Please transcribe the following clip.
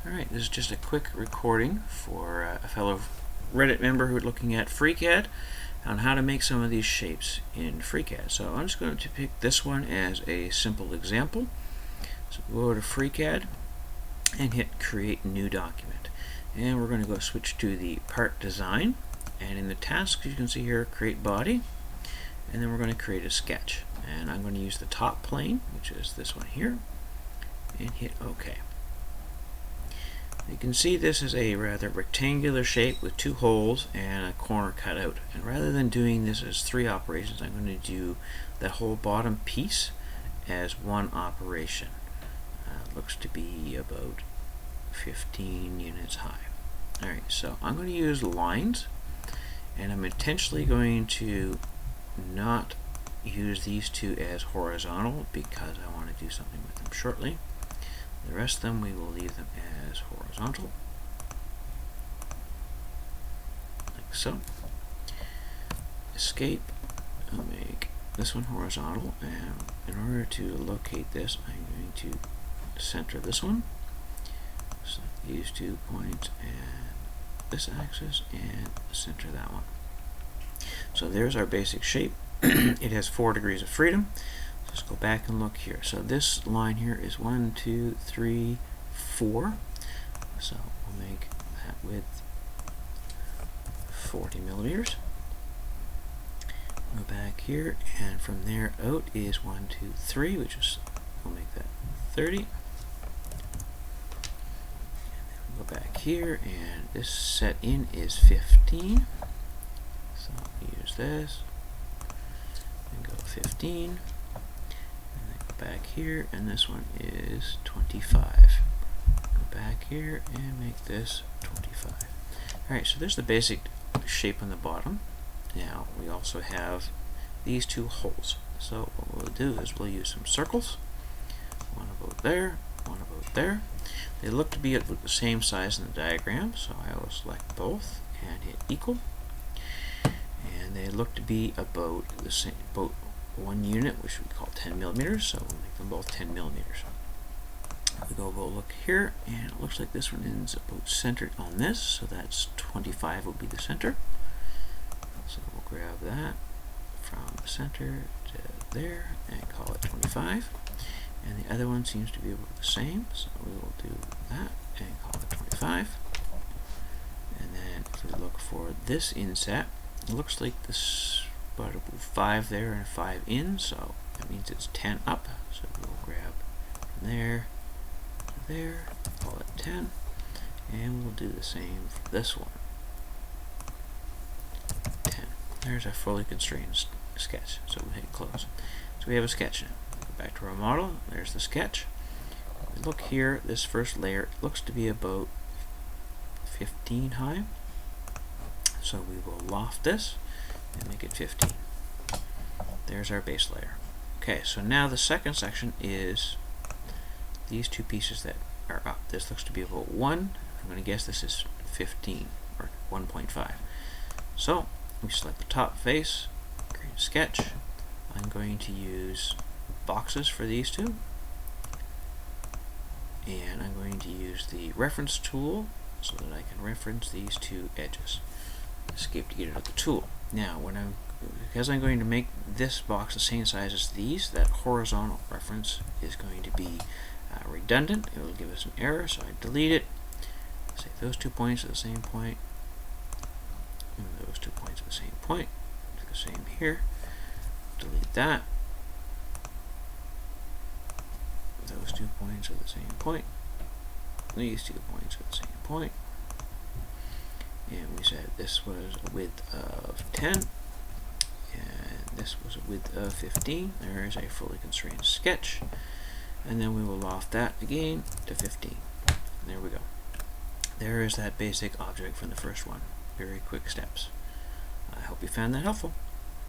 Alright, this is just a quick recording for a fellow Reddit member who's looking at FreeCAD on how to make some of these shapes in FreeCAD. So I'm just going to pick this one as a simple example. So go to FreeCAD and hit Create New Document. And we're going to go switch to the Part Design. And in the tasks, you can see here, Create Body. And then we're going to create a sketch. And I'm going to use the top plane, which is this one here, and hit OK. You can see this is a rather rectangular shape with two holes and a corner cut out. And rather than doing this as three operations, I'm going to do that whole bottom piece as one operation. Looks to be about 15 units high. Alright, so I'm going to use lines, and I'm intentionally going to not use these two as horizontal because I want to do something with them shortly. The rest of them we will leave them as horizontal, like so. Escape, I'll make this one horizontal, and in order to locate this, I'm going to center this one. So these 2 points and this axis, and center that one. So there's our basic shape. It has 4 degrees of freedom. Let's go back and look here. So this line here is 1, 2, 3, 4. So we'll make that width 40 millimeters. Go back here, and from there out is 1, 2, 3, which is, we'll make that 30. And then we'll go back here, and this set in is 15. So use this and go 15. Back here, and this one is 25. Go back here and make this 25. Alright, so there's the basic shape on the bottom. Now we also have these two holes. So what we'll do is we'll use some circles. One about there, one about there. They look to be at the same size in the diagram, so I will select both and hit equal. And they look to be about the same, about 1 unit, which we call 10 millimeters, so we'll make them both 10 millimeters. We go look here, and it looks like this one ends about centered on this, so that's 25 will be the center. So we'll grab that from the center to there and call it 25. And the other one seems to be about the same, so we will do that and call it 25. And then if we look for this inset, it looks like this about 5 there and 5 in, so that means it's 10 up. So we'll grab from there to there, call it 10, and we'll do the same for this one. 10. There's our fully constrained sketch. So we'll hit close. So we have a sketch now. Go back to our model. There's the sketch. Look here, this first layer looks to be about 15 high. So we will loft this and make it 15. There's our base layer. Okay, so now the second section is these two pieces that are up. This looks to be about 1. I'm going to guess this is 15 or 1.5. So we select the top face, create a sketch. I'm going to use boxes for these two, and I'm going to use the reference tool so that I can reference these two edges. Escape to get it out the tool. Now, because I'm going to make this box the same size as these, that horizontal reference is going to be redundant. It will give us an error, so I delete it. Say those 2 points are the same point, and those 2 points are the same point. Do the same here. Delete that. Those 2 points are the same point. These 2 points are the same point. And we said this was a width of 10, and this was a width of 15. There is a fully constrained sketch, and then we will loft that again to 15. And there we go. There is that basic object from the first one. Very quick steps. I hope you found that helpful.